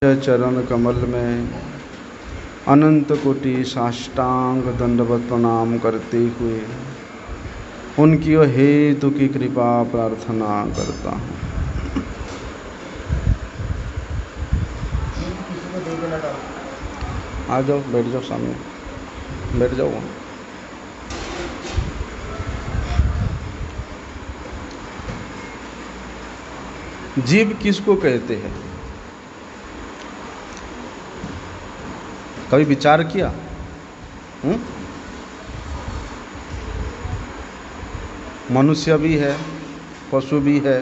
चरण कमल में अनंत कोटि साष्टांग दंडवत प्रणाम करते हुए उनकी हेतु की कृपा प्रार्थना करता हूँ। आ जाओ, बैठ जाओ, सामने बैठ जाओ। जीव किसको कहते हैं? कभी विचार किया? मनुष्य भी है, पशु भी है,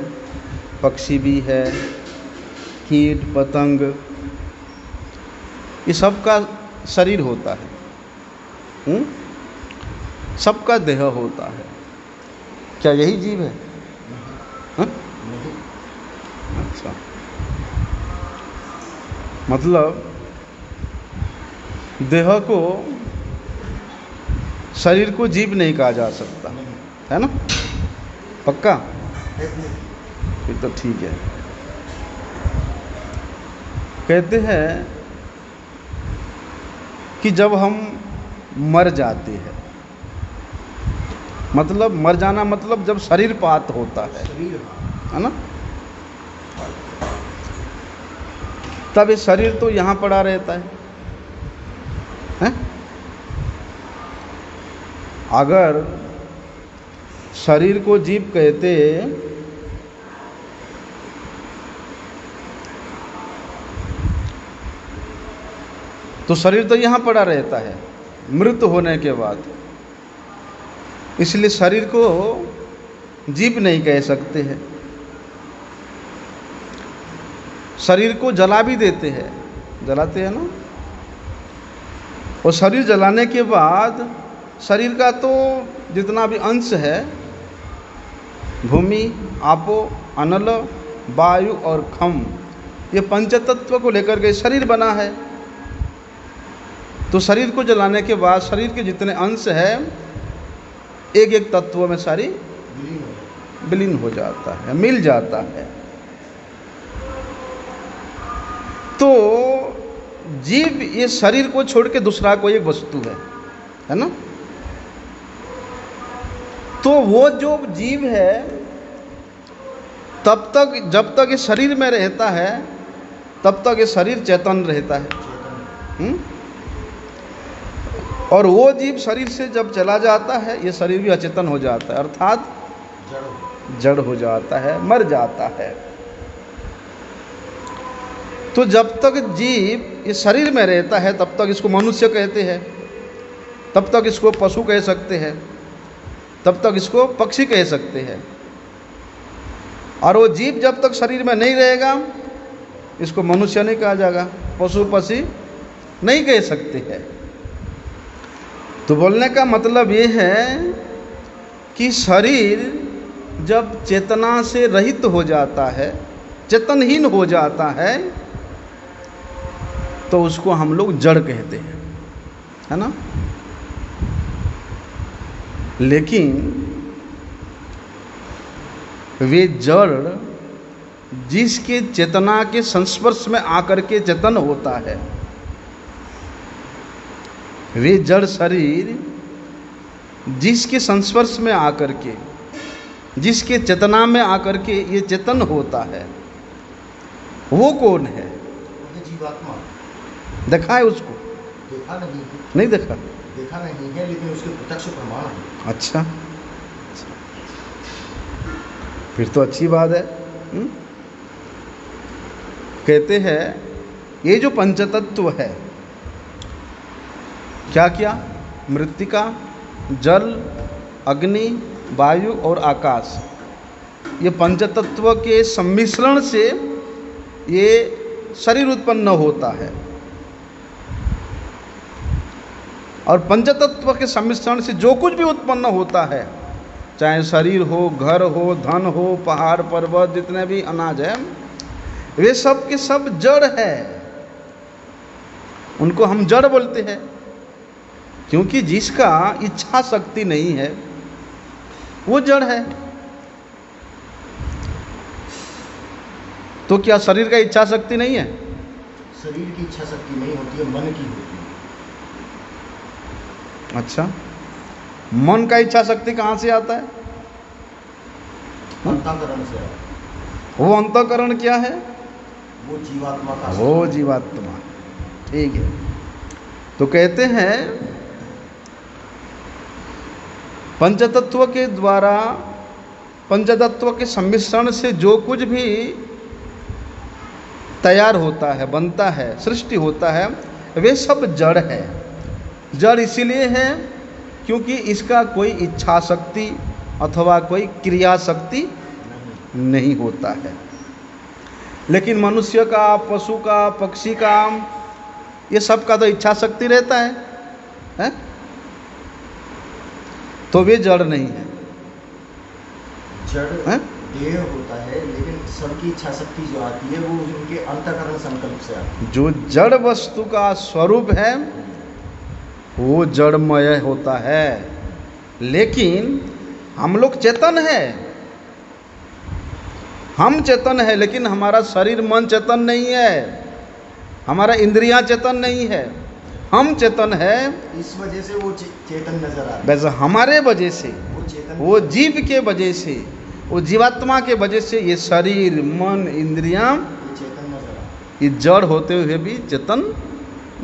पक्षी भी है, कीट पतंग, ये सबका शरीर होता है, सबका देह होता है। क्या यही जीव है? अच्छा, मतलब देह को, शरीर को जीव नहीं कहा जा सकता, है ना? पक्का? फिर तो ठीक है। कहते हैं कि जब हम मर जाते हैं, मतलब मर जाना मतलब जब शरीर पात होता है ना, तब ये शरीर तो यहाँ पड़ा रहता है? अगर शरीर को जीव कहते तो शरीर तो यहाँ पड़ा रहता है मृत्यु होने के बाद, इसलिए शरीर को जीव नहीं कह सकते हैं। शरीर को जला भी देते हैं, जलाते हैं ना, और शरीर जलाने के बाद शरीर का तो जितना भी अंश है, भूमि, आपो, अनल, वायु और खम, ये पंचतत्व को लेकर के शरीर बना है। तो शरीर को जलाने के बाद शरीर के जितने अंश है, एक एक तत्व में सारी विलीन हो जाता है, मिल जाता है। तो जीव ये शरीर को छोड़ के दूसरा कोई एक वस्तु है ना? तो वो जो जीव है तब तक, जब तक ये शरीर में रहता है तब तक ये शरीर चेतन रहता है। और वो जीव शरीर से जब चला जाता है, ये शरीर भी अचेतन हो जाता है, अर्थात जड़ हो जाता है, मर जाता है। तो जब तक जीव ये शरीर में रहता है तब तक इसको मनुष्य कहते हैं, तब तक इसको पशु कह सकते हैं, तब तक इसको पक्षी कह सकते हैं। और वो जीव जब तक शरीर में नहीं रहेगा, इसको मनुष्य नहीं कहा जाएगा, पशु पक्षी नहीं कह सकते हैं। तो बोलने का मतलब ये है कि शरीर जब चेतना से रहित हो जाता है, चेतनहीन हो जाता है, तो उसको हम लोग जड़ कहते हैं, है ना? लेकिन वे जड़ जिसके चेतना के संस्पर्श में आकर के चेतन होता है, वे जड़ शरीर जिसके संस्पर्श में आकर के, जिसके चेतना में आकर के ये चेतन होता है, वो कौन है? जीवात्मा। देखा है उसको? देखा नहीं, नहीं देखा, देखा नहीं है, लेकिन उसके प्रत्यक्ष प्रमाण है। अच्छा, फिर तो अच्छी बात है। कहते हैं ये जो पंचतत्व है, क्या क्या? मृत्तिका, जल, अग्नि, वायु और आकाश, ये पंचतत्व के सम्मिश्रण से ये शरीर उत्पन्न होता है। और पंचतत्व के सम्मिश्रण से जो कुछ भी उत्पन्न होता है, चाहे शरीर हो, घर हो, धन हो, पहाड़ पर्वत, जितने भी अनाज है, वे सब के सब जड़ है। उनको हम जड़ बोलते हैं, क्योंकि जिसका इच्छा शक्ति नहीं है वो जड़ है। तो क्या शरीर का इच्छा शक्ति नहीं है? शरीर की इच्छा शक्ति नहीं होती है, मन की होती है। अच्छा, मन का इच्छा शक्ति कहाँ से आता है? अंतःकरण से आता है। वो अंतःकरण क्या है? वो जीवात्मा का वो जीवात्मा, ठीक है। तो कहते हैं पंचतत्व के द्वारा, पंचतत्व के सम्मिश्रण से जो कुछ भी तैयार होता है, बनता है, सृष्टि होता है, वे सब जड़ है। जड़ इसीलिए है क्योंकि इसका कोई इच्छा शक्ति अथवा कोई क्रिया शक्ति नहीं होता है। लेकिन मनुष्य का, पशु का, पक्षी का, ये सब का तो इच्छा शक्ति रहता है? तो वे जड़ नहीं है। जड़ देह होता है, लेकिन सबकी इच्छा शक्ति जो आती है वो उनके अंतःकरण संकल्प से आती है। जो जड़ वस्तु का स्वरूप है वो जड़मय होता है। लेकिन हम लोग चेतन है, हम चेतन है, लेकिन हमारा शरीर मन चेतन नहीं है, हमारा इंद्रियां चेतन नहीं है। हम चेतन है, इस वजह से वो चेतन नजर आ रहा है। वैसे हमारे वजह से, वो चेतन, वो जीव के वजह से, वो जीवात्मा के वजह से ये शरीर, मन, इंद्रियां, ये चेतन नजर आ रहा है। ये जड़ होते हुए भी चेतन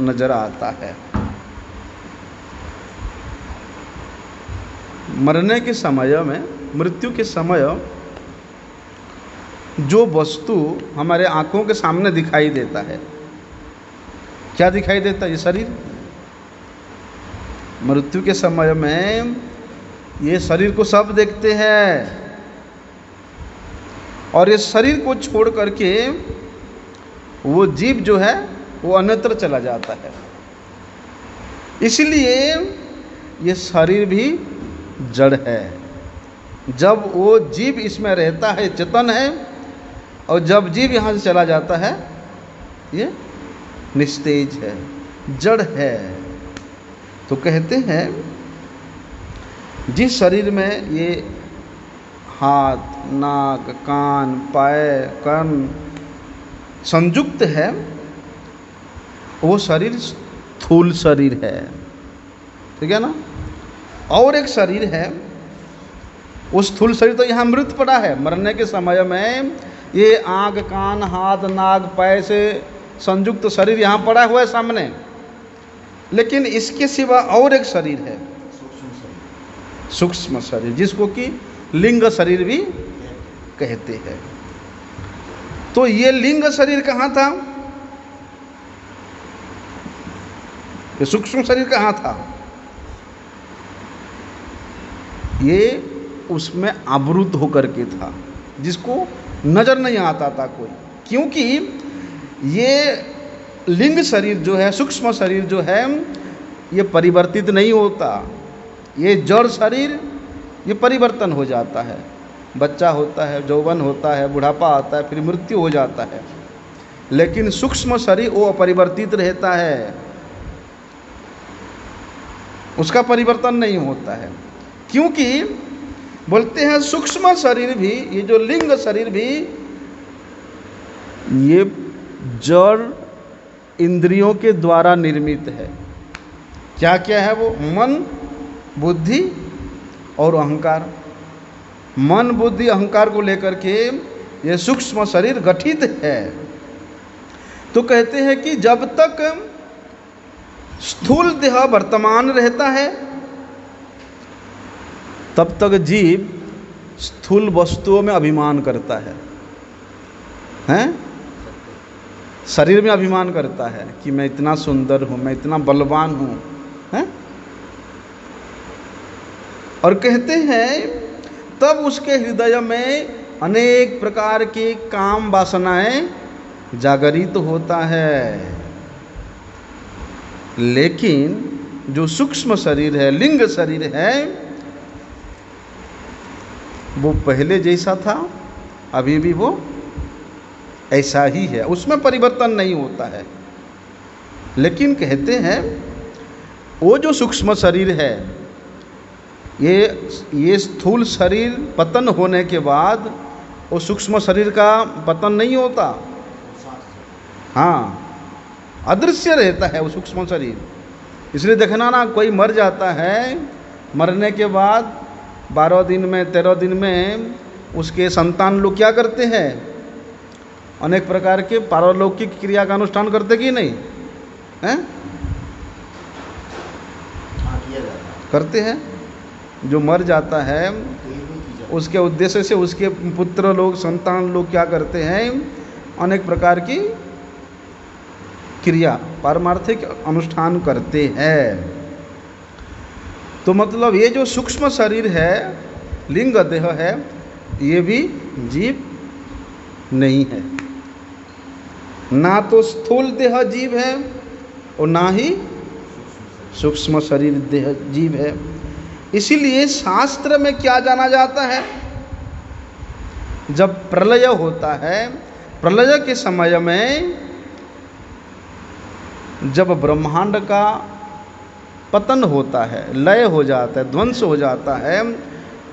नजर आता है। मरने के समय में, मृत्यु के समय जो वस्तु हमारे आंखों के सामने दिखाई देता है, क्या दिखाई देता है? ये शरीर। मृत्यु के समय में ये शरीर को सब देखते हैं और ये शरीर को छोड़ करके वो जीव जो है वो अन्यत्र चला जाता है। इसलिए ये शरीर भी जड़ है। जब वो जीव इसमें रहता है, चेतन है, और जब जीव यहाँ से चला जाता है ये निस्तेज है, जड़ है। तो कहते हैं जिस शरीर में ये हाथ, नाक, कान, पैर, कान संयुक्त है वो शरीर स्थूल शरीर है, ठीक है ना। और एक शरीर है, वो स्थूल शरीर तो यहाँ मृत पड़ा है। मरने के समय में ये आँख, कान, हाथ, नाक, पैर से संयुक्त शरीर यहाँ पड़ा हुआ है सामने। लेकिन इसके सिवा और एक शरीर है, सूक्ष्म शरीर, जिसको कि लिंग शरीर भी कहते हैं। तो ये लिंग शरीर कहाँ था? ये सूक्ष्म शरीर कहाँ था? ये उसमें आवृत होकर के था, जिसको नजर नहीं आता था कोई। क्योंकि ये लिंग शरीर जो है, सूक्ष्म शरीर जो है, ये परिवर्तित नहीं होता। ये जड़ शरीर ये परिवर्तन हो जाता है। बच्चा होता है, यौवन होता है, बुढ़ापा आता है, फिर मृत्यु हो जाता है। लेकिन सूक्ष्म शरीर वो अपरिवर्तित रहता है, उसका परिवर्तन नहीं होता है। क्योंकि बोलते हैं सूक्ष्म शरीर भी, ये जो लिंग शरीर भी, ये जड़ इंद्रियों के द्वारा निर्मित है। क्या क्या है वो? मन, बुद्धि और अहंकार। मन, बुद्धि, अहंकार को लेकर के ये सूक्ष्म शरीर गठित है। तो कहते हैं कि जब तक स्थूल देह वर्तमान रहता है तब तक जीव स्थूल वस्तुओं में अभिमान करता है, हैं? शरीर में अभिमान करता है कि मैं इतना सुंदर हूँ, मैं इतना बलवान हूँ, हैं? और कहते हैं तब उसके हृदय में अनेक प्रकार की काम वासनाएं जागरित होता है। लेकिन जो सूक्ष्म शरीर है, लिंग शरीर है, वो पहले जैसा था, अभी भी वो ऐसा ही है, उसमें परिवर्तन नहीं होता है। लेकिन कहते हैं वो जो सूक्ष्म शरीर है, ये स्थूल शरीर पतन होने के बाद वो सूक्ष्म शरीर का पतन नहीं होता। हाँ, अदृश्य रहता है वो सूक्ष्म शरीर। इसलिए देखना ना, कोई मर जाता है, मरने के बाद 12 दिन में 13 दिन में उसके संतान लोग क्या करते हैं, अनेक प्रकार के पारलौकिक क्रिया का अनुष्ठान करते कि नहीं हैं? हाँ, किया जाता है। करते हैं। जो मर जाता है तो ये भी की जाती है। उसके उद्देश्य से उसके पुत्र लोग, संतान लोग क्या करते हैं, अनेक प्रकार की क्रिया, पारमार्थिक अनुष्ठान करते हैं। तो मतलब ये जो सूक्ष्म शरीर है, लिंग देह है, ये भी जीव नहीं है। ना तो स्थूल देह जीव है और ना ही सूक्ष्म शरीर देह जीव है। इसीलिए शास्त्र में क्या जाना जाता है, जब प्रलय होता है, प्रलय के समय में जब ब्रह्मांड का पतन होता है, लय हो जाता है, ध्वंस हो जाता है,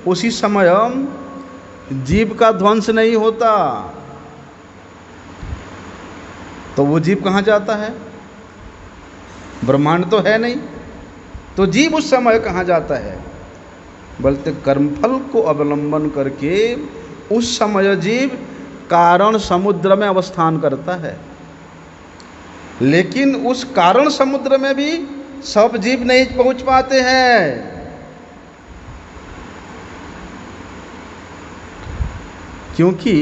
उसी समय जीव का ध्वंस नहीं होता। तो वो जीव कहाँ जाता है? ब्रह्मांड तो है नहीं, तो जीव उस समय कहाँ जाता है? बोलते कर्मफल को अवलंबन करके उस समय जीव कारण समुद्र में अवस्थान करता है। लेकिन उस कारण समुद्र में भी सब जीव नहीं पहुंच पाते हैं। क्योंकि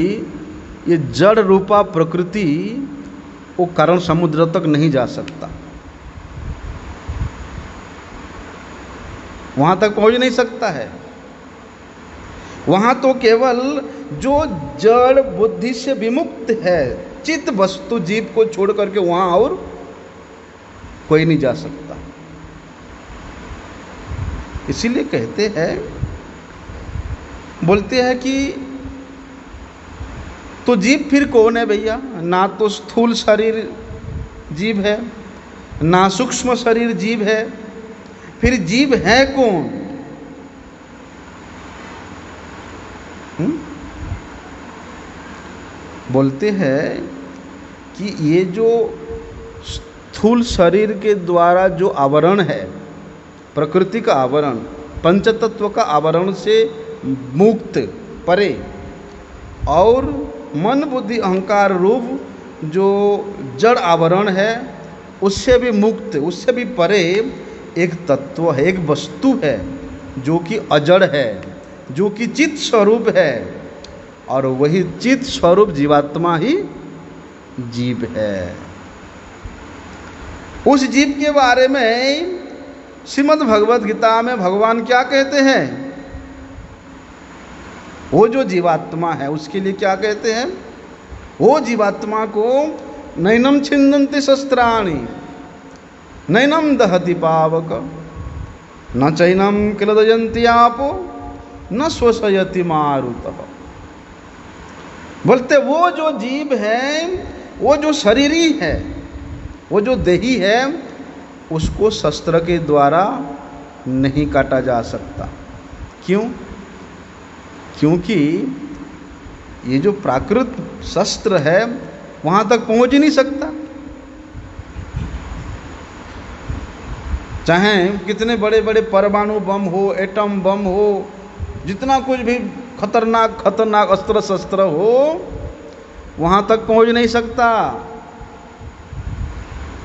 ये जड़ रूपा प्रकृति वो कारण समुद्र तक नहीं जा सकता, वहां तक पहुंच नहीं सकता है। वहां तो केवल जो जड़ बुद्धि से विमुक्त है, चित्त वस्तु जीव को छोड़ करके वहां और कोई नहीं जा सकता। इसीलिए कहते हैं, बोलते हैं कि तो जीव फिर कौन है भैया? ना तो स्थूल शरीर जीव है, ना सूक्ष्म शरीर जीव है, फिर जीव है कौन? बोलते हैं कि ये जो स्थूल शरीर के द्वारा जो आवरण है, प्रकृति का आवरण, पंचतत्व का आवरण से मुक्त, परे, और मन बुद्धि अहंकार रूप जो जड़ आवरण है उससे भी मुक्त, उससे भी परे एक तत्व है, एक वस्तु है जो कि अजड़ है, जो कि चित्त स्वरूप है, और वही चित्त स्वरूप जीवात्मा ही जीव है। उस जीव के बारे में श्रीमद् भगवद गीता में भगवान क्या कहते हैं? वो जो जीवात्मा है उसके लिए क्या कहते हैं? वो जीवात्मा को नैनम छिन्दन्ति शस्त्राणि नैनम दहति पावक न चैनम क्लदयन्ति आपो न शोषयति मारुतः। बोलते वो जो जीव है, वो जो शरीरी है, वो जो देही है, उसको शस्त्र के द्वारा नहीं काटा जा सकता। क्यों? क्योंकि ये जो प्राकृत शस्त्र है वहाँ तक पहुँच ही नहीं सकता। चाहे कितने बड़े बड़े परमाणु बम हो, एटम बम हो, जितना कुछ भी खतरनाक अस्त्र शस्त्र हो, वहाँ तक पहुँच नहीं सकता,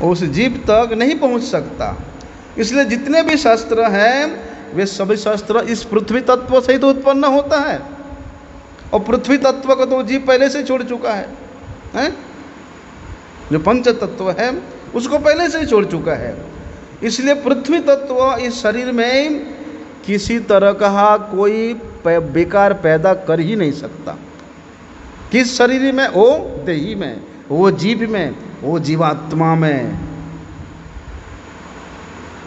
उस जीव तक नहीं पहुँच सकता। इसलिए जितने भी शस्त्र हैं वे सभी शस्त्र इस पृथ्वी तत्व से ही तो उत्पन्न होता है, और पृथ्वी तत्व को तो जीव पहले से छोड़ चुका है? जो पंच तत्व है उसको पहले से ही छोड़ चुका है। इसलिए पृथ्वी तत्व इस शरीर में किसी तरह का कोई बेकार पैदा कर ही नहीं सकता। किस शरीर में? वो देही में, वो जीव में, वो जीवात्मा में।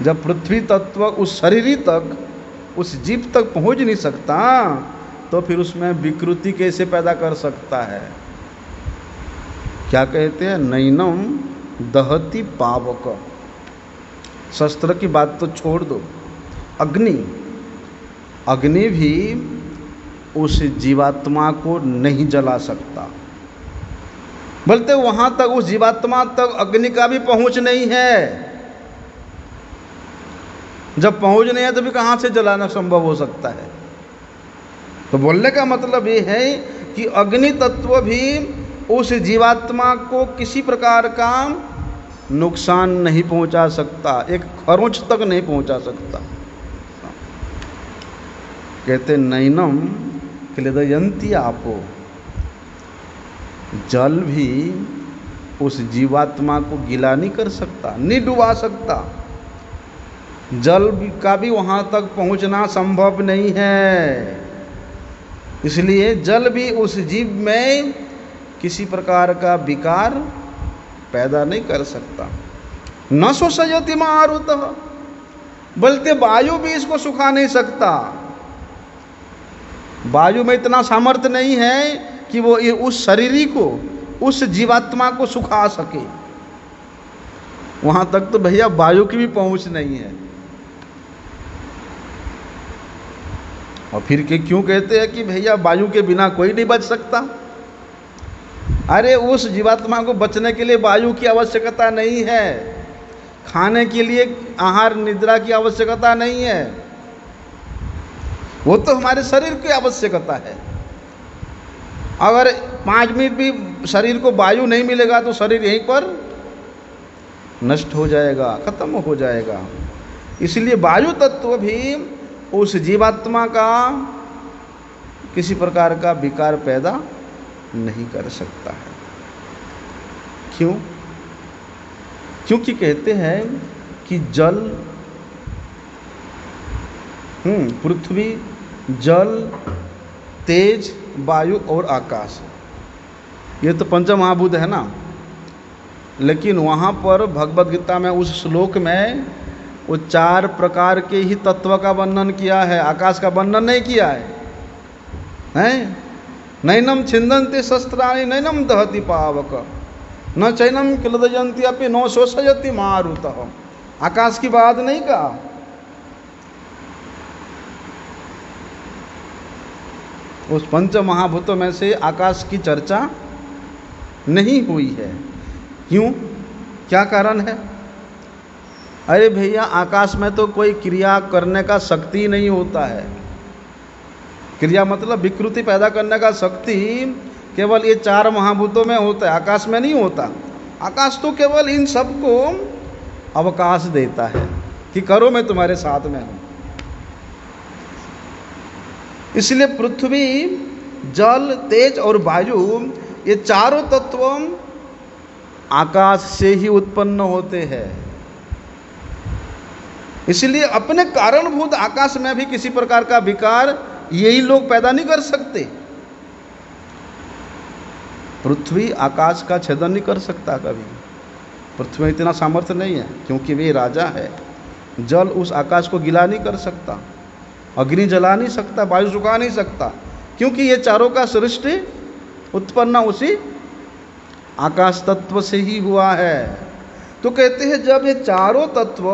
जब पृथ्वी तत्व उस शरीरी तक, उस जीव तक पहुंच नहीं सकता, तो फिर उसमें विकृति कैसे पैदा कर सकता है? क्या कहते हैं? नैनम दहति पावक। शस्त्र की बात तो छोड़ दो, अग्नि भी उस जीवात्मा को नहीं जला सकता। बोलते वहां तक उस जीवात्मा तक अग्नि का भी पहुंच नहीं है। जब पहुंच नहीं है तो भी कहां से जलाना संभव हो सकता है। तो बोलने का मतलब ये है कि अग्नि तत्व भी उस जीवात्मा को किसी प्रकार का नुकसान नहीं पहुंचा सकता, एक खरोंच तक नहीं पहुंचा सकता। कहते नैनम क्लेदयंती आपो, जल भी उस जीवात्मा को गीला नहीं कर सकता, नहीं डुबा सकता। जल का भी वहां तक पहुंचना संभव नहीं है। इसलिए जल भी उस जीव में किसी प्रकार का विकार पैदा नहीं कर सकता। न शोषयति मारुतः, बोलते वायु भी इसको सुखा नहीं सकता। वायु में इतना सामर्थ्य नहीं है कि वो ये उस शरीरी को, उस जीवात्मा को सुखा सके। वहां तक तो भैया वायु की भी पहुंच नहीं है। और फिर के क्यों कहते हैं कि भैया वायु के बिना कोई नहीं बच सकता। अरे उस जीवात्मा को बचने के लिए वायु की आवश्यकता नहीं है, खाने के लिए आहार निद्रा की आवश्यकता नहीं है, वो तो हमारे शरीर की आवश्यकता है। अगर 5 मिनट भी शरीर को वायु नहीं मिलेगा तो शरीर यहीं पर नष्ट हो जाएगा, खत्म हो जाएगा। इसलिए वायु तत्व भी उस जीवात्मा का किसी प्रकार का विकार पैदा नहीं कर सकता है। क्यों? क्योंकि कहते हैं कि जल, पृथ्वी, जल, तेज, वायु और आकाश, ये तो पंचमहाभूत है ना। लेकिन वहाँ पर भगवद गीता में उस श्लोक में वो 4 प्रकार के ही तत्व का वर्णन किया है, आकाश का वर्णन नहीं किया है। हैं? नैनम छिंदन्ति शस्त्राणि नैनम दहति पावक न चैनम क्लेदयन्ति अपि न शोषयति मारुतः। आकाश की बात नहीं कहा। उस पंच महाभूतों में से आकाश की चर्चा नहीं हुई है। क्यों? क्या कारण है? अरे भैया आकाश में तो कोई क्रिया करने का शक्ति नहीं होता है। क्रिया मतलब विकृति पैदा करने का शक्ति केवल ये 4 महाभूतों में होता है, आकाश में नहीं होता। आकाश तो केवल इन सबको अवकाश देता है कि करो, मैं तुम्हारे साथ में हूँ। इसलिए पृथ्वी, जल, तेज और वायु, ये चारों तत्व आकाश से ही उत्पन्न होते हैं। इसलिए अपने कारणभूत आकाश में भी किसी प्रकार का विकार यही लोग पैदा नहीं कर सकते। पृथ्वी आकाश का छेदन नहीं कर सकता कभी। पृथ्वी में इतना सामर्थ्य नहीं है क्योंकि वे राजा है। जल उस आकाश को गिला नहीं कर सकता, अग्नि जला नहीं सकता, वायु सुखा नहीं सकता, क्योंकि ये चारों का सृष्टि उत्पन्न उसी आकाश तत्व से ही हुआ है। तो कहते हैं जब ये चारों तत्व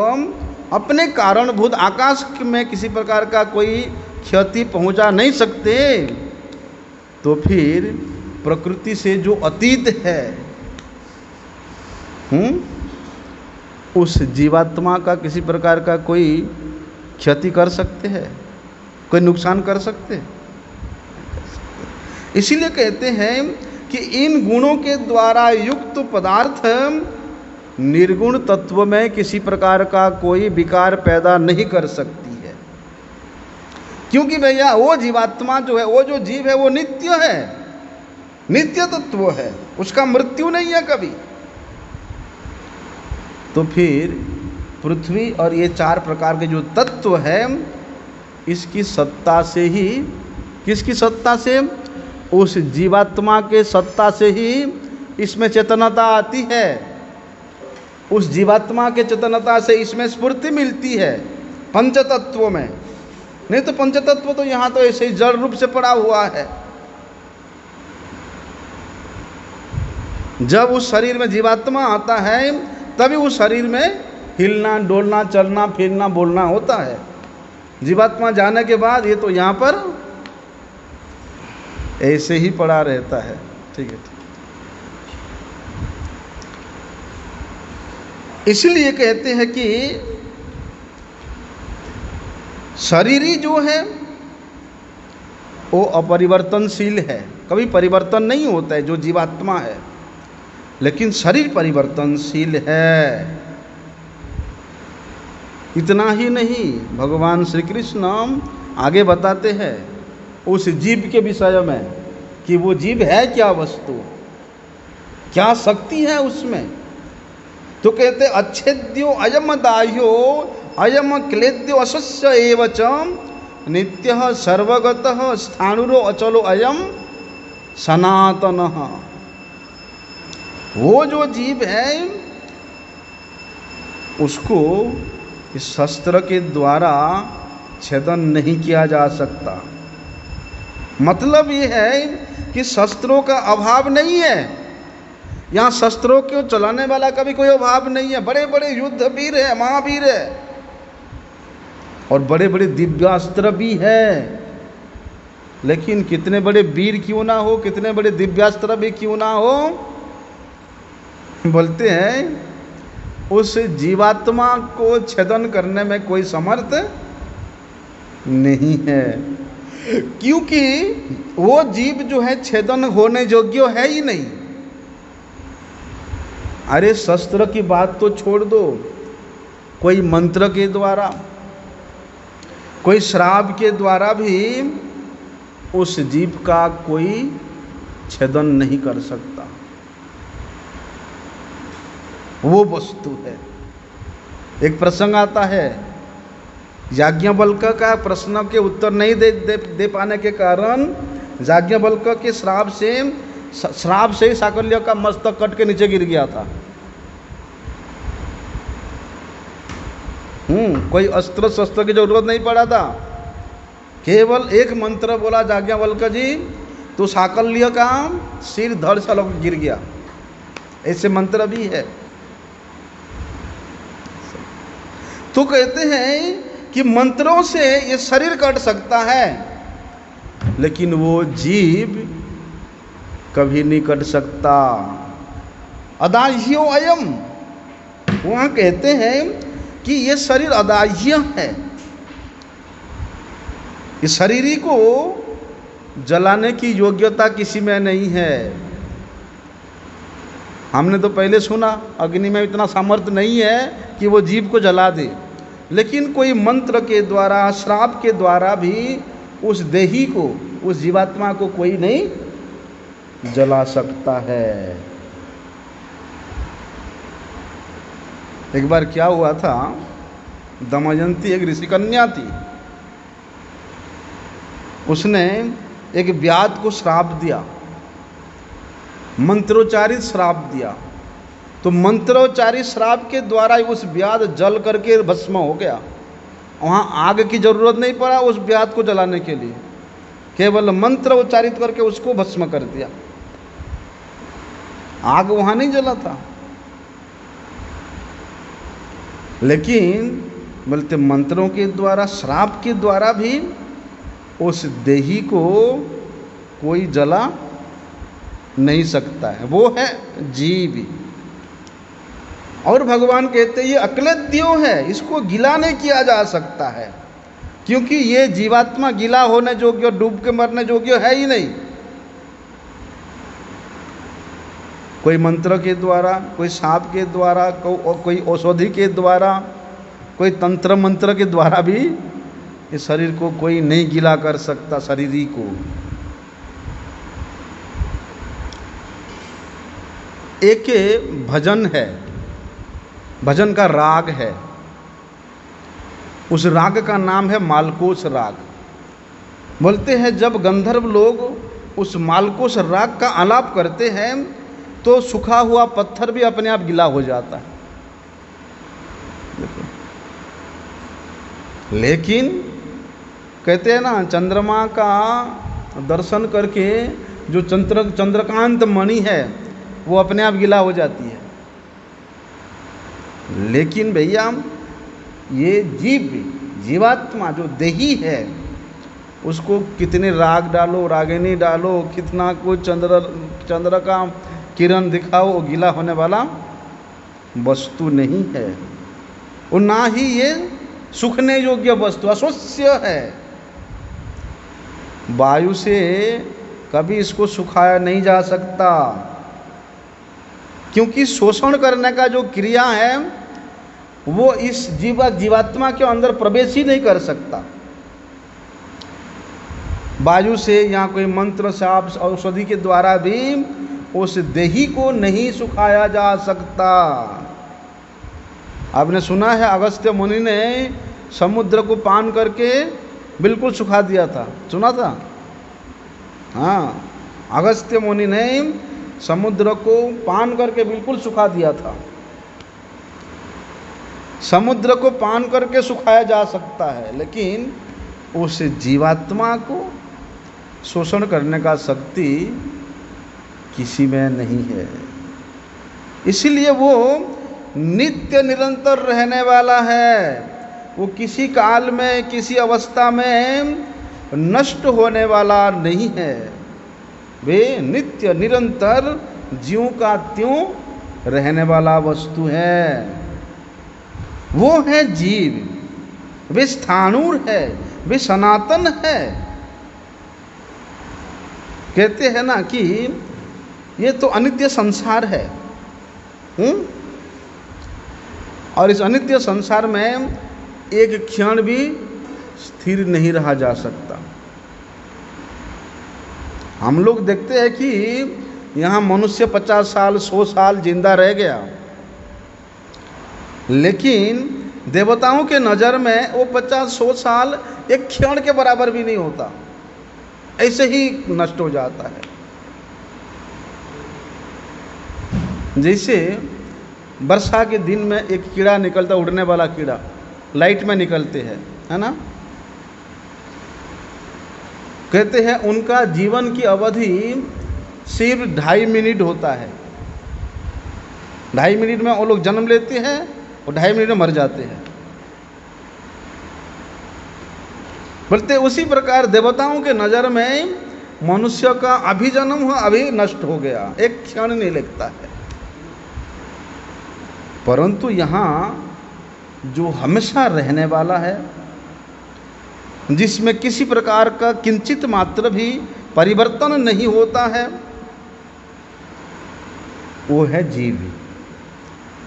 अपने कारणभूत आकाश में किसी प्रकार का कोई क्षति पहुंचा नहीं सकते, तो फिर प्रकृति से जो अतीत है, उस जीवात्मा का किसी प्रकार का कोई क्षति कर सकते हैं, कोई नुकसान कर सकते हैं? इसीलिए कहते हैं कि इन गुणों के द्वारा युक्त पदार्थ निर्गुण तत्व में किसी प्रकार का कोई विकार पैदा नहीं कर सकती है। क्योंकि भैया वो जीवात्मा जो है, वो जो जीव है, वो नित्य है, नित्य तत्व है, उसका मृत्यु नहीं है कभी। तो फिर पृथ्वी और ये 4 प्रकार के जो तत्व है, इसकी सत्ता से ही, किसकी सत्ता से? उस जीवात्मा के सत्ता से ही इसमें चेतनता आती है। उस जीवात्मा के चेतनता से इसमें स्फूर्ति मिलती है पंचतत्वों में। नहीं तो पंचतत्व तो यहाँ तो ऐसे ही जड़ रूप से पड़ा हुआ है। जब उस शरीर में जीवात्मा आता है तभी उस शरीर में हिलना, डोलना, चलना, फिरना, बोलना होता है। जीवात्मा जाने के बाद ये तो यहाँ पर ऐसे ही पड़ा रहता है। ठीक है, ठीक। इसलिए कहते हैं कि शरीरी जो है वो अपरिवर्तनशील है, कभी परिवर्तन नहीं होता है जो जीवात्मा है, लेकिन शरीर परिवर्तनशील है। इतना ही नहीं, भगवान श्री कृष्ण आगे बताते हैं उस जीव के विषय में कि वो जीव है क्या वस्तु, क्या शक्ति है उसमें। तो कहते अच्छेद्यो अयम दाह्यो अयम क्लेद्यो अशस्य एवच नित्यः सर्वगतः स्थाणुरो अचलो अयम सनातनः। वो जो जीव है उसको इस शस्त्र के द्वारा छेदन नहीं किया जा सकता। मतलब ये है कि शस्त्रों का अभाव नहीं है, यहाँ शस्त्रों को चलाने वाला का भी कोई अभाव नहीं है। बड़े बड़े युद्ध वीर है, महावीर है, और बड़े बड़े दिव्यास्त्र भी है, लेकिन कितने बड़े वीर क्यों ना हो, कितने बड़े दिव्यास्त्र भी क्यों ना हो, बोलते हैं उस जीवात्मा को छेदन करने में कोई समर्थ नहीं है, क्योंकि वो जीव जो है छेदन होने योग्य है ही नहीं। अरे शस्त्र की बात तो छोड़ दो, कोई मंत्र के द्वारा, कोई श्राप के द्वारा भी उस जीव का कोई छेदन नहीं कर सकता। वो वस्तु है। एक प्रसंग आता है, याज्ञवल्क्य का प्रश्न के उत्तर नहीं दे पाने के कारण याज्ञवल्क्य के श्राप से ही साकल्य का मस्तक कट के नीचे गिर गया था। कोई अस्त्र शस्त्र की जरूरत नहीं पड़ा था, केवल एक मंत्र बोला याज्ञवल्क्य जी तो साकल्य का सिर धड़ से गिर गया। ऐसे मंत्र भी है। तो कहते हैं कि मंत्रों से ये शरीर कट सकता है, लेकिन वो जीव कभी नहीं कट सकता। अदाह्यो अयम, वहां कहते हैं कि ये शरीर अदाह्य है। इस शरीर को जलाने की योग्यता किसी में नहीं है। हमने तो पहले सुना अग्नि में इतना सामर्थ्य नहीं है कि वो जीव को जला दे, लेकिन कोई मंत्र के द्वारा, श्राप के द्वारा भी उस देही को, उस जीवात्मा को कोई नहीं जला सकता है। एक बार क्या हुआ था, दमयंती एक ऋषि कन्या थी, उसने एक व्याध को श्राप दिया, मंत्रोच्चारित श्राप दिया। तो मंत्रोच्चारित श्राप के द्वारा उस व्याध जल करके भस्म हो गया। वहाँ आग की जरूरत नहीं पड़ा उस व्याध को जलाने के लिए, केवल मंत्र उच्चारित करके उसको भस्म कर दिया। आग वहाँ नहीं जला था, लेकिन बोलते मंत्रों के द्वारा, श्राप के द्वारा भी उस देही को कोई जला नहीं सकता है। वो है जीव। और भगवान कहते हैं ये अक्लेद्यो है, इसको गिला नहीं किया जा सकता है, क्योंकि ये जीवात्मा गिला होने योग्य, डूब के मरने योग्य है ही नहीं। कोई मंत्र के द्वारा, कोई सांप के द्वारा, कोई औषधि के द्वारा, कोई तंत्र मंत्र के द्वारा भी इस शरीर को कोई नहीं गिला कर सकता, शरीरी को। एक भजन है, भजन का राग है, उस राग का नाम है मालकोस राग। बोलते हैं जब गंधर्व लोग उस मालकोस राग का आलाप करते हैं तो सूखा हुआ पत्थर भी अपने आप गीला हो जाता है। लेकिन कहते हैं ना, चंद्रमा का दर्शन करके जो चंद्रकांत मणि है वो अपने आप गीला हो जाती है। लेकिन भैया ये जीवात्मा जो देही है, उसको कितने राग डालो, रागिनी डालो, कितना कुछ चंद्र का किरण दिखाओ, वो गीला होने वाला वस्तु नहीं है, और ना ही ये सूखने योग्य वस्तु, अशोष्य है। वायु से कभी इसको सुखाया नहीं जा सकता, क्योंकि शोषण करने का जो क्रिया है वो इस जीवात्मा के अंदर प्रवेश ही नहीं कर सकता। वायु से या कोई मंत्र शाप औषधि के द्वारा भी उस देही को नहीं सुखाया जा सकता। आपने सुना है अगस्त्य मुनि ने समुद्र को पान करके बिल्कुल सुखा दिया था, सुना था? हाँ, अगस्त्य मुनि ने समुद्र को पान करके बिल्कुल सुखा दिया था। समुद्र को पान करके सुखाया जा सकता है, लेकिन उस जीवात्मा को शोषण करने का शक्ति किसी में नहीं है। इसीलिए वो नित्य निरंतर रहने वाला है, वो किसी काल में किसी अवस्था में नष्ट होने वाला नहीं है। वे नित्य निरंतर ज्यों का त्यों रहने वाला वस्तु है। वो है जीव, वे स्थाणुर है, वे सनातन है। कहते हैं ना कि ये तो अनित्य संसार है, और इस अनित्य संसार में एक क्षण भी स्थिर नहीं रहा जा सकता। हम लोग देखते हैं कि यहाँ मनुष्य 50 साल 100 साल जिंदा रह गया, लेकिन देवताओं के नज़र में वो 50-100 साल एक क्षण के बराबर भी नहीं होता, ऐसे ही नष्ट हो जाता है। जैसे वर्षा के दिन में एक कीड़ा निकलता, उड़ने वाला कीड़ा, लाइट में निकलते हैं, है ना? कहते हैं उनका जीवन की अवधि सिर्फ 2.5 मिनट होता है। 2.5 मिनट में वो लोग जन्म लेते हैं और 2.5 मिनट में मर जाते हैं। बोलते उसी प्रकार देवताओं के नज़र में मनुष्य का अभी जन्म हुआ अभी नष्ट हो गया, एक क्षण नहीं लगता है। परंतु यहाँ जो हमेशा रहने वाला है, जिसमें किसी प्रकार का किंचित मात्र भी परिवर्तन नहीं होता है, वो है जीव,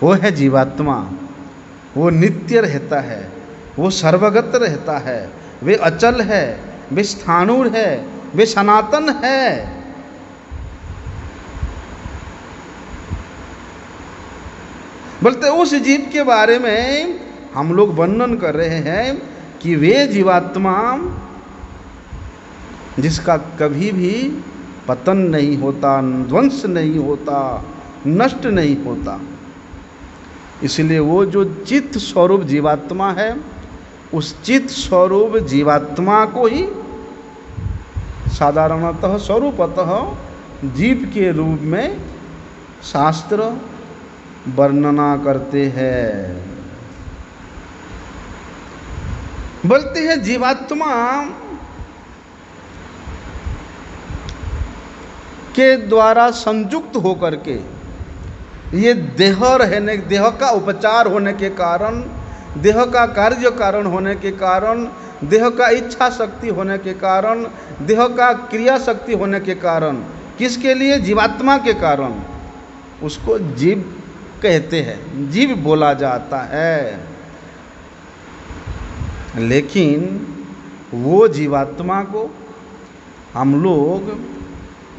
वो है जीवात्मा। वो नित्य रहता है, वो सर्वगत रहता है, वे अचल है, वे स्थाणुर है, वे सनातन है। बोलते उस जीव के बारे में हम लोग वर्णन कर रहे हैं कि वे जीवात्मा जिसका कभी भी पतन नहीं होता, ध्वंस नहीं होता, नष्ट नहीं होता। इसलिए वो जो चित्त स्वरूप जीवात्मा है, उस चित्त स्वरूप जीवात्मा को ही साधारणतः स्वरूपतः जीव के रूप में शास्त्र वर्णना करते हैं। बोलते हैं जीवात्मा के द्वारा संयुक्त होकर के ये देह का उपचार होने के कारण, देह का कार्य कारण होने के कारण, देह का इच्छा शक्ति होने के कारण, देह का क्रिया शक्ति होने के कारण, किसके लिए? जीवात्मा के कारण उसको जीव कहते हैं, जीव बोला जाता है। लेकिन वो जीवात्मा को हम लोग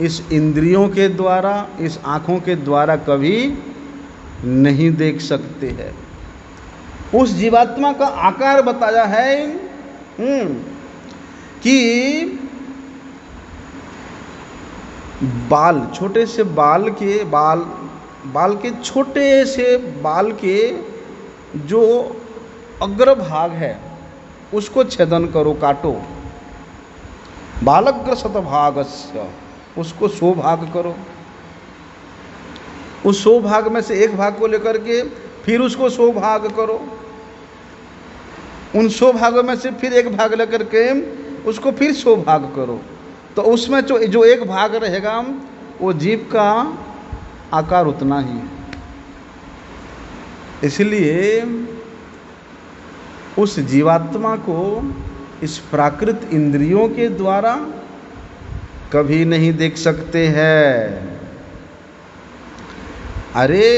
इस इंद्रियों के द्वारा, इस आँखों के द्वारा कभी नहीं देख सकते हैं। उस जीवात्मा का आकार बताया है कि बाल, छोटे से बाल के छोटे से बाल के जो अग्रभाग है उसको छेदन करो, काटो। बालग्र शतभागस्य, उसको 100 भाग करो। उस 100 भाग में से एक भाग को लेकर के फिर उसको 100 भाग करो। उन 100 भागों में से फिर एक भाग लेकर के उसको फिर 100 भाग करो। तो उसमें जो एक भाग रहेगा वो जीव का आकार उतना ही है। इसलिए उस जीवात्मा को इस प्राकृत इंद्रियों के द्वारा कभी नहीं देख सकते हैं। अरे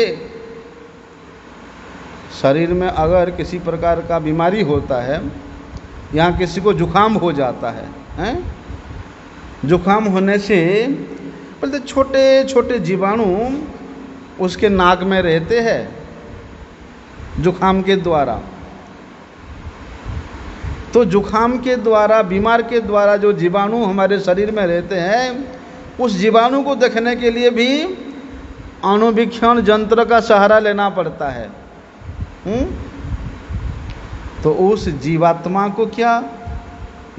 शरीर में अगर किसी प्रकार का बीमारी होता है, यहाँ किसी को जुखाम हो जाता है, हैं? जुखाम होने से बोलते छोटे छोटे जीवाणु उसके नाक में रहते हैं जुखाम के द्वारा। तो जुखाम के द्वारा, बीमार के द्वारा जो जीवाणु हमारे शरीर में रहते हैं, उस जीवाणु को देखने के लिए भी अणुवीक्षण यंत्र का सहारा लेना पड़ता है। तो उस जीवात्मा को क्या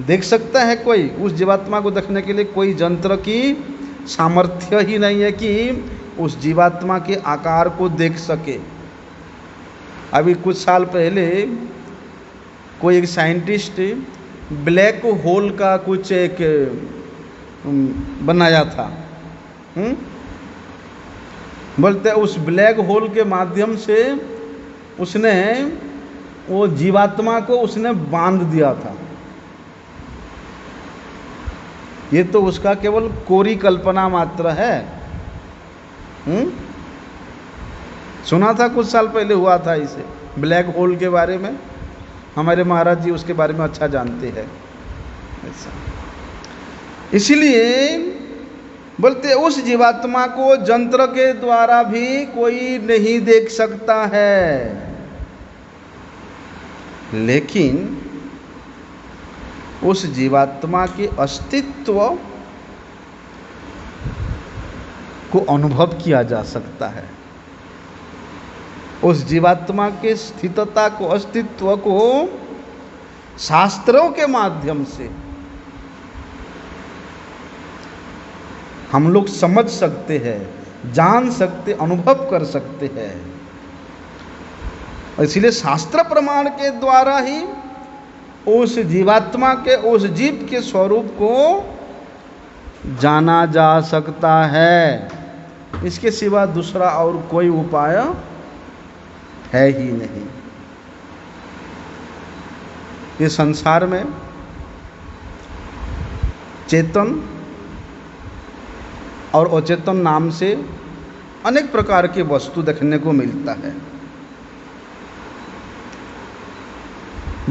देख सकता है कोई? उस जीवात्मा को देखने के लिए कोई यंत्र की सामर्थ्य ही नहीं है कि उस जीवात्मा के आकार को देख सके। अभी कुछ साल पहले कोई एक साइंटिस्ट ब्लैक होल का कुछ एक बनाया था। बोलते उस ब्लैक होल के माध्यम से उसने वो जीवात्मा को उसने बांध दिया था। ये तो उसका केवल कोरी कल्पना मात्र है। सुना था कुछ साल पहले हुआ था इसे, ब्लैक होल के बारे में। हमारे महाराज जी उसके बारे में अच्छा जानते हैं। ऐसा इसलिए बोलते उस जीवात्मा को यंत्र के द्वारा भी कोई नहीं देख सकता है, लेकिन उस जीवात्मा के अस्तित्व को अनुभव किया जा सकता है। उस जीवात्मा के स्थितता को, अस्तित्व को शास्त्रों के माध्यम से हम लोग समझ सकते हैं, जान सकते, अनुभव कर सकते हैं। इसलिए शास्त्र प्रमाण के द्वारा ही उस जीवात्मा के, उस जीव के स्वरूप को जाना जा सकता है। इसके सिवा दूसरा और कोई उपाय है ही नहीं। ये संसार में चेतन और अचेतन नाम से अनेक प्रकार के वस्तु देखने को मिलता है।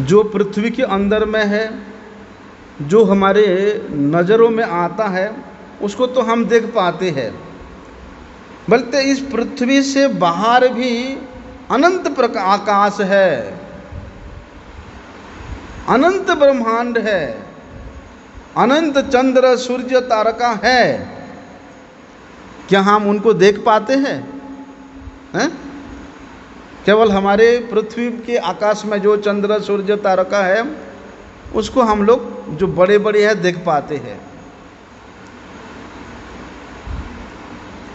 जो पृथ्वी के अंदर में है, जो हमारे नज़रों में आता है, उसको तो हम देख पाते हैं। बल्कि इस पृथ्वी से बाहर भी अनंत प्रकार आकाश है, अनंत ब्रह्मांड है, अनंत चंद्र सूर्य तारका है। क्या हम उनको देख पाते हैं? केवल हमारे पृथ्वी के आकाश में जो चंद्र सूर्य तारका है, उसको हम लोग जो बड़े बड़े हैं देख पाते हैं।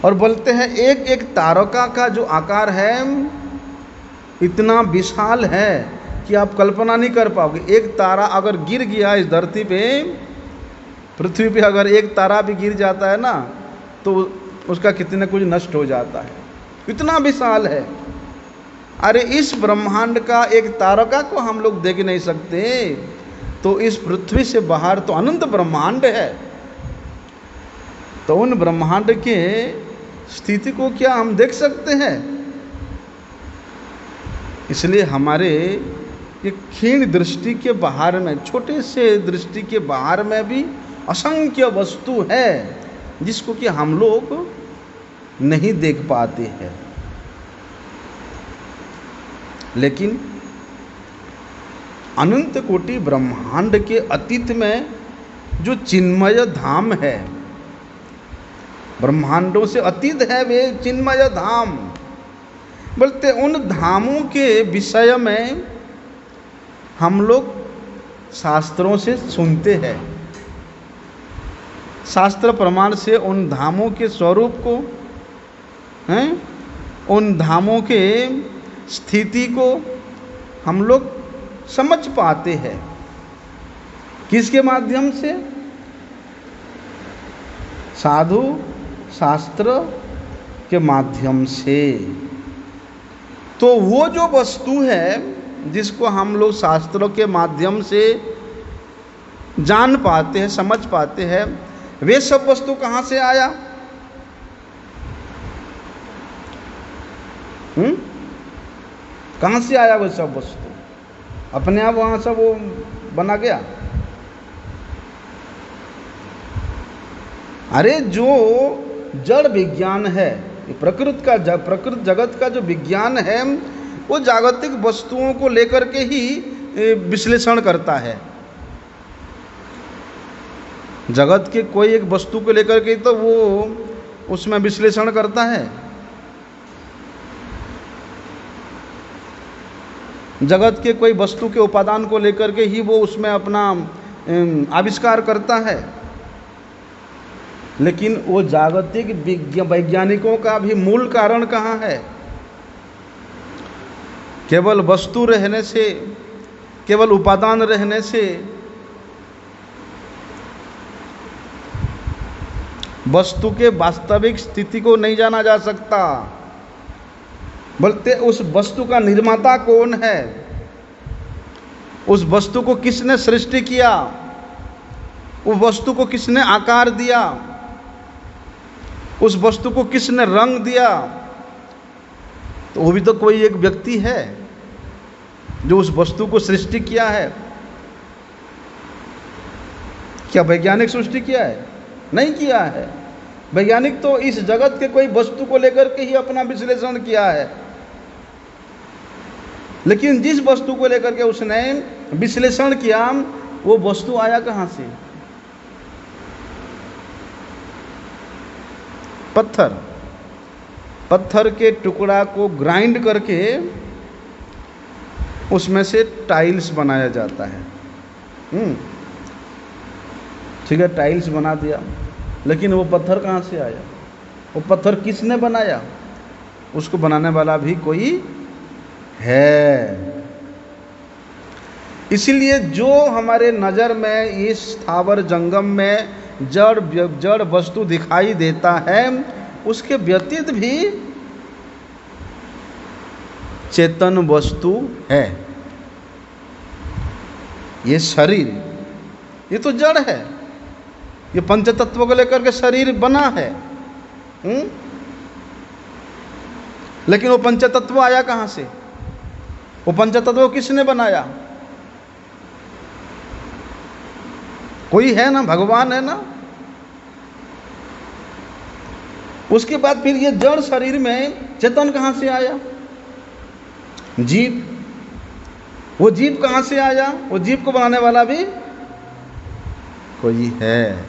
और बोलते हैं एक एक तारका का जो आकार है इतना विशाल है कि आप कल्पना नहीं कर पाओगे। एक तारा अगर गिर गया इस धरती पे, पृथ्वी पे अगर एक तारा भी गिर जाता है ना, तो उसका कितना कुछ नष्ट हो जाता है, इतना विशाल है। अरे इस ब्रह्मांड का एक तारका को हम लोग देख नहीं सकते, तो इस पृथ्वी से बाहर तो अनंत ब्रह्मांड है। तो उन ब्रह्मांड के स्थिति को क्या हम देख सकते हैं? इसलिए हमारे ये क्षीण दृष्टि के बाहर में, छोटे से दृष्टि के बाहर में भी असंख्य वस्तु है जिसको कि हम लोग नहीं देख पाते हैं। लेकिन अनंत कोटि ब्रह्मांड के अतीत में जो चिन्मय धाम है, ब्रह्मांडों से अतीत है वे चिन्मय धाम। बोलते उन धामों के विषय में हम लोग शास्त्रों से सुनते हैं, शास्त्र प्रमाण से उन धामों के स्वरूप को, उन धामों के स्थिति को हम लोग समझ पाते हैं। किसके माध्यम से? साधु शास्त्र के माध्यम से। तो वो जो वस्तु है जिसको हम लोग शास्त्रों के माध्यम से जान पाते हैं, समझ पाते हैं, वे सब वस्तु कहाँ से आया? कहाँ से आया वो सब वस्तु? अपने आप वहाँ सब वो बना गया? अरे जो जड़ विज्ञान है, प्रकृति जगत का जो विज्ञान है, वो जागतिक वस्तुओं को लेकर के ही विश्लेषण करता है। जगत के कोई एक वस्तु को लेकर के तो वो उसमें विश्लेषण करता है। जगत के कोई वस्तु के उपादान को लेकर के ही वो उसमें अपना आविष्कार करता है। लेकिन वो जागतिक वैज्ञानिकों का भी मूल कारण कहाँ है? केवल वस्तु रहने से, केवल उपादान रहने से वस्तु के वास्तविक स्थिति को नहीं जाना जा सकता, बल्कि उस वस्तु का निर्माता कौन है, उस वस्तु को किसने सृष्टि किया, उस वस्तु को किसने आकार दिया, उस वस्तु को किसने रंग दिया, तो वो भी तो कोई एक व्यक्ति है जो उस वस्तु को सृष्टि किया है। क्या वैज्ञानिक सृष्टि किया है? नहीं किया है। वैज्ञानिक तो इस जगत के कोई वस्तु को लेकर के ही अपना विश्लेषण किया है। लेकिन जिस वस्तु को लेकर के उसने विश्लेषण किया, वो वस्तु आया कहाँ से? पत्थर के टुकड़ा को ग्राइंड करके उसमें से टाइल्स बनाया जाता है। ठीक है, टाइल्स बना दिया, लेकिन वो पत्थर कहाँ से आया? वो पत्थर किसने बनाया? उसको बनाने वाला भी कोई है। इसीलिए जो हमारे नज़र में इस स्थावर जंगम में जड़ वस्तु दिखाई देता है, उसके व्यतीत भी चेतन वस्तु है। ये शरीर, ये तो जड़ है, ये पंचतत्व को लेकर के शरीर बना है। लेकिन वो पंचतत्व आया कहाँ से? वो पंचतत्व किसने बनाया? कोई है ना, भगवान है ना। उसके बाद फिर ये जड़ शरीर में चेतन कहाँ से आया? जीव। वो जीव कहाँ से आया? वो जीव को बनाने वाला भी कोई है,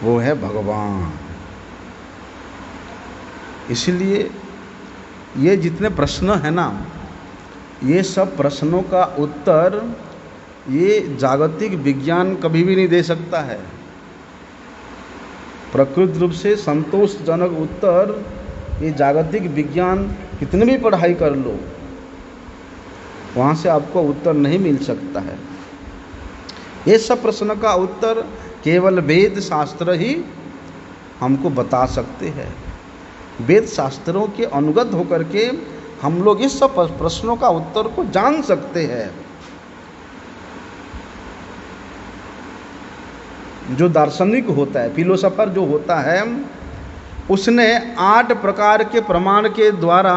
वो है भगवान। इसलिए ये जितने प्रश्न है ना, ये सब प्रश्नों का उत्तर ये जागतिक विज्ञान कभी भी नहीं दे सकता है। प्रकृत रूप से संतोषजनक उत्तर ये जागतिक विज्ञान कितने भी पढ़ाई कर लो, वहाँ से आपको उत्तर नहीं मिल सकता है। ये सब प्रश्न का उत्तर केवल वेद शास्त्र ही हमको बता सकते हैं। वेद शास्त्रों के अनुगत होकर के हम लोग इस सब प्रश्नों का उत्तर को जान सकते हैं। जो दार्शनिक होता है, फिलोसोफर जो होता है, उसने 8 प्रकार के प्रमाण के द्वारा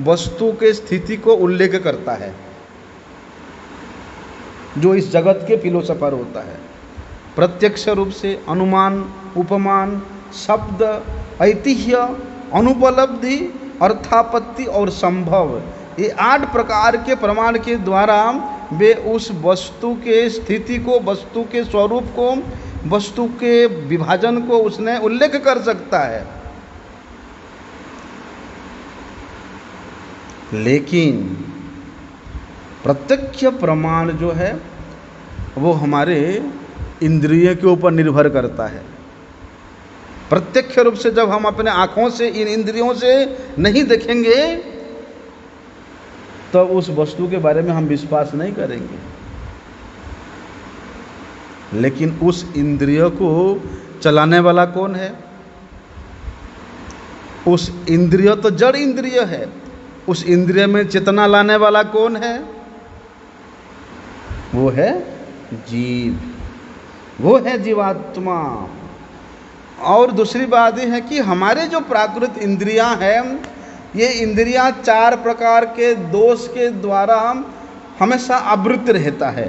वस्तु के स्थिति को उल्लेख करता है। जो इस जगत के फिलोसोफर होता है, प्रत्यक्ष रूप से, अनुमान, उपमान, शब्द, ऐतिह्य, अनुपलब्धि, अर्थापत्ति और संभव, ये 8 प्रकार के प्रमाण के द्वारा वे उस वस्तु के स्थिति को, वस्तु के स्वरूप को, वस्तु के विभाजन को उसने उल्लेख कर सकता है। लेकिन प्रत्यक्ष प्रमाण जो है वो हमारे इंद्रिय के ऊपर निर्भर करता है। प्रत्यक्ष रूप से जब हम अपने आँखों से, इन इंद्रियों से नहीं देखेंगे, तो उस वस्तु के बारे में हम विश्वास नहीं करेंगे। लेकिन उस इंद्रिय को चलाने वाला कौन है? उस इंद्रिय तो जड़ इंद्रिय है, उस इंद्रिय में चेतना लाने वाला कौन है? वो है जीव, वो है जीवात्मा। और दूसरी बात यह है कि हमारे जो प्राकृत इंद्रियां हैं, ये इंद्रियां 4 प्रकार के दोष के द्वारा हमेशा आवृत रहता है,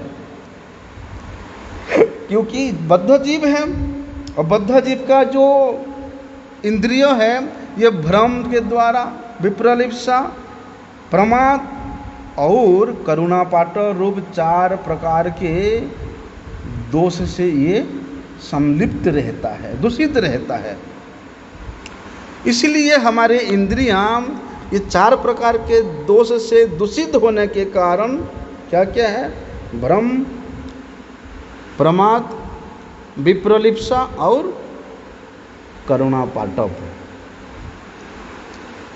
क्योंकि बद्ध जीव है। और बद्ध जीव का जो इंद्रिय है, ये भ्रम के द्वारा, विप्रलिप्सा, प्रमाद और करुणापाट रूप 4 प्रकार के दोष से ये संलिप्त रहता है, दूषित रहता है। इसलिए हमारे इंद्रियां ये 4 प्रकार के दोष से दूषित होने के कारण क्या क्या है? भ्रम, प्रमाद, विप्रलिप्सा और करुणापाटव।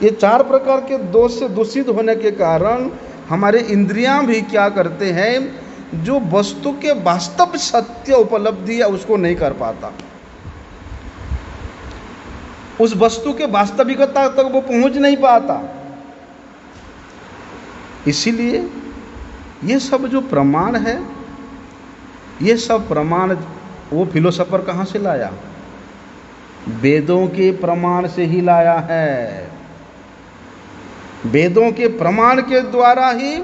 ये 4 प्रकार के दोष से दूषित होने के कारण हमारे इंद्रियां भी क्या करते हैं? जो वस्तु के वास्तव सत्य उपलब्धि है उसको नहीं कर पाता, उस वस्तु के वास्तविकता तक वो पहुंच नहीं पाता। इसीलिए ये सब जो प्रमाण है, ये सब प्रमाण वो फिलोसोफर कहाँ से लाया? वेदों के प्रमाण से ही लाया है। वेदों के प्रमाण के द्वारा ही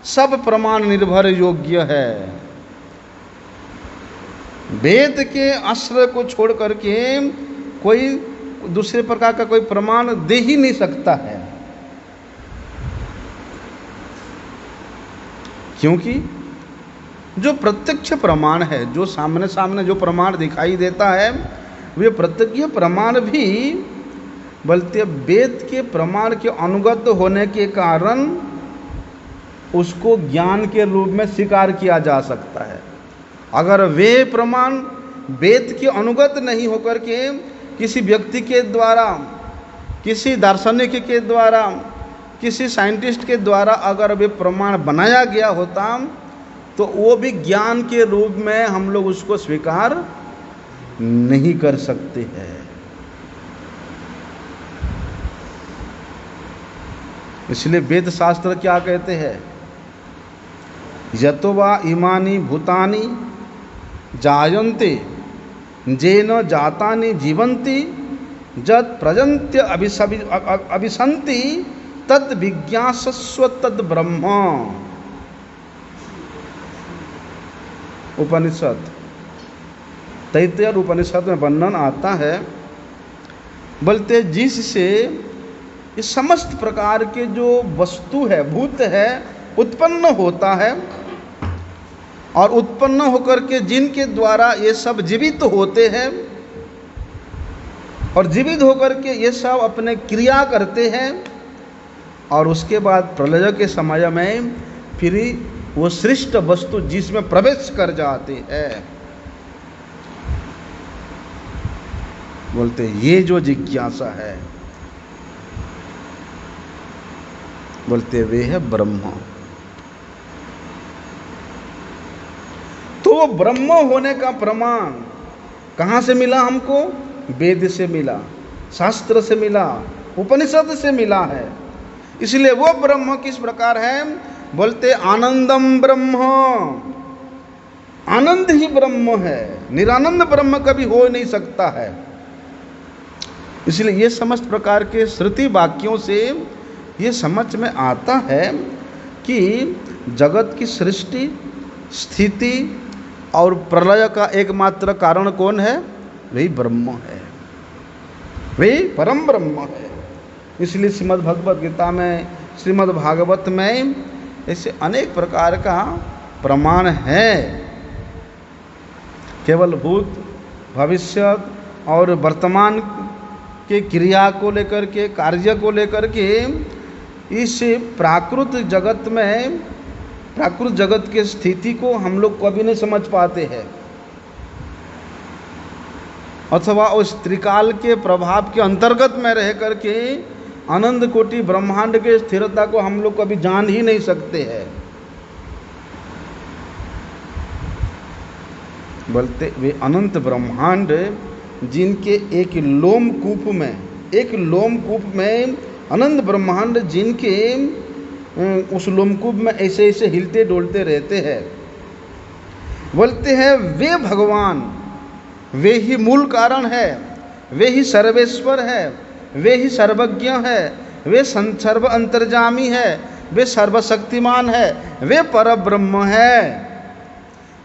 सब प्रमाण निर्भर योग्य है। वेद के आश्रय को छोड़ करके कोई दूसरे प्रकार का कोई प्रमाण दे ही नहीं सकता है, क्योंकि जो प्रत्यक्ष प्रमाण है, जो सामने सामने जो प्रमाण दिखाई देता है, वे प्रत्यक्ष प्रमाण भी बल्कि वेद के प्रमाण के अनुगत होने के कारण उसको ज्ञान के रूप में स्वीकार किया जा सकता है। अगर वे प्रमाण वेद के अनुगत नहीं होकर के किसी व्यक्ति के द्वारा, किसी दार्शनिक के द्वारा, किसी साइंटिस्ट के द्वारा अगर वे प्रमाण बनाया गया होता, तो वो भी ज्ञान के रूप में हम लोग उसको स्वीकार नहीं कर सकते हैं। इसलिए वेद शास्त्र क्या कहते हैं? यतो वा इमानि भूतानि जायन्ते जेन जातानि जीवन्ति जत् प्रजन्त्य अभिसन्ति तद् विज्ञासस्व तद् ब्रह्म। उपनिषद, तैत्तिरीय उपनिषद में वर्णन आता है, बोलते जिससे ये समस्त प्रकार के जो वस्तु है, भूत है, उत्पन्न होता है, और उत्पन्न होकर के जिनके द्वारा ये सब जीवित होते हैं, और जीवित होकर के ये सब अपने क्रिया करते हैं, और उसके बाद प्रलय के समय में फिर वो सृष्ट वस्तु जिसमें प्रवेश कर जाते हैं। बोलते ये जो जिज्ञासा है, बोलते वे है ब्रह्म। तो वो ब्रह्म होने का प्रमाण कहाँ से मिला हमको? वेद से मिला, शास्त्र से मिला, उपनिषद से मिला है। इसलिए वो ब्रह्म किस प्रकार है? बोलते आनंदम ब्रह्म, आनंद ही ब्रह्म है, निरानंद ब्रह्म कभी हो नहीं सकता है। इसलिए ये समस्त प्रकार के श्रुति वाक्यों से ये समझ में आता है कि जगत की सृष्टि, स्थिति और प्रलय का एकमात्र कारण कौन है? वही ब्रह्म है, वही परम ब्रह्म है। इसलिए श्रीमद् भगवत गीता में, श्रीमद् भागवत में ऐसे अनेक प्रकार का प्रमाण है। केवल भूत, भविष्य और वर्तमान के क्रिया को लेकर के, कार्य को लेकर के इस प्राकृत जगत में, प्राकृत जगत के स्थिति को हम लोग कभी नहीं समझ पाते हैं, अथवा उस त्रिकाल के प्रभाव के अंतर्गत में रह करके अनंत कोटि ब्रह्मांड के स्थिरता को हम लोग कभी जान ही नहीं सकते हैं। बोलते वे अनंत ब्रह्मांड जिनके एक लोमकूप में अनंत ब्रह्मांड जिनके उस लोमकूप में ऐसे ऐसे हिलते डोलते रहते हैं, बोलते हैं वे भगवान, वे ही मूल कारण है, वे ही सर्वेश्वर है, वे ही सर्वज्ञ है, वे सर्व अंतर्जामी है, वे सर्वशक्तिमान है, वे पर ब्रह्म है।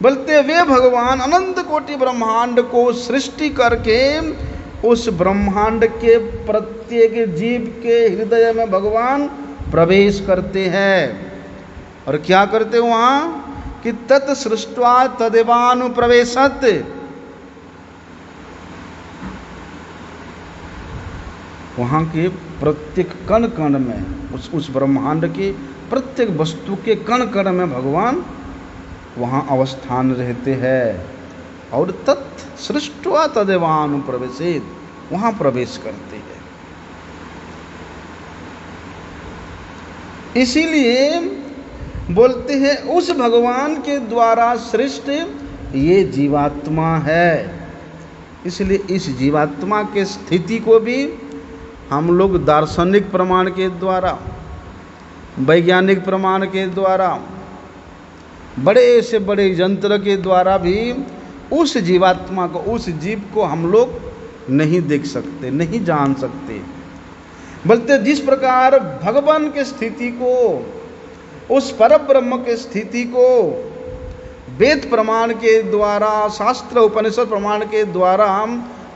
बोलते वे भगवान अनंत कोटि ब्रह्मांड को सृष्टि करके उस ब्रह्मांड के प्रत्येक जीव के हृदय में भगवान प्रवेश करते हैं। और क्या करते वहां कि तत् सृष्ट्वा तदेवानुप्रवेशत, वहां के प्रत्येक कण कण में, उस ब्रह्मांड के प्रत्येक वस्तु के कण कण में भगवान वहां अवस्थान रहते हैं। और तत् सृष्ट्वा तदेवानुप्रवेशित, वहां प्रवेश करते हैं। इसीलिए बोलते हैं उस भगवान के द्वारा सृष्ट ये जीवात्मा है। इसलिए इस जीवात्मा के स्थिति को भी हम लोग दार्शनिक प्रमाण के द्वारा, वैज्ञानिक प्रमाण के द्वारा, बड़े से बड़े यंत्र के द्वारा भी उस जीवात्मा को, उस जीव को हम लोग नहीं देख सकते, नहीं जान सकते। बोलते जिस प्रकार भगवान के स्थिति को, उस परब्रह्म के स्थिति को वेद प्रमाण के द्वारा, शास्त्र उपनिषद प्रमाण के द्वारा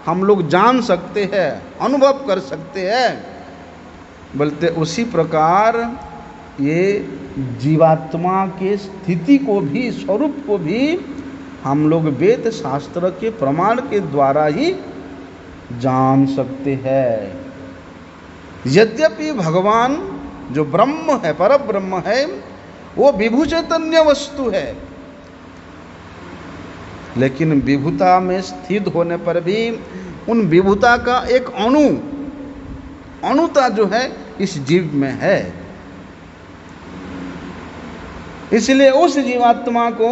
हम लोग जान सकते हैं, अनुभव कर सकते हैं, बोलते उसी प्रकार ये जीवात्मा के स्थिति को भी, स्वरूप को भी हम लोग वेद शास्त्र के प्रमाण के द्वारा ही जान सकते हैं। यद्यपि भगवान जो ब्रह्म है, पर ब्रह्म है, वो विभु चैतन्य वस्तु है, लेकिन विभुता में स्थित होने पर भी उन विभुता का एक अणुता जो है इस जीव में है। इसलिए उस जीवात्मा को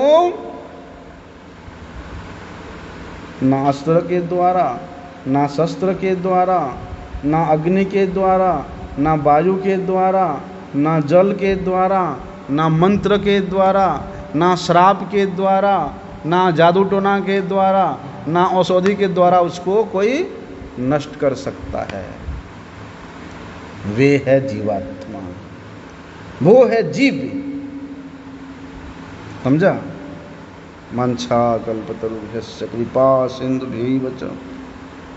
ना अस्त्र के द्वारा, ना शस्त्र के द्वारा, ना अग्नि के द्वारा, ना वायु के द्वारा, ना जल के द्वारा, ना मंत्र के द्वारा, ना श्राप के द्वारा, ना जादू टोना के द्वारा, ना औषधि के द्वारा उसको कोई नष्ट कर सकता है। वे है जीवात्मा, वो है जीव। समझा? मंछा कल्पतरुभ्यश्च कृपा सिंधुभ्यैव च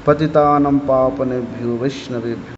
पतितानां पावनेभ्यो वैष्णवेभ्यो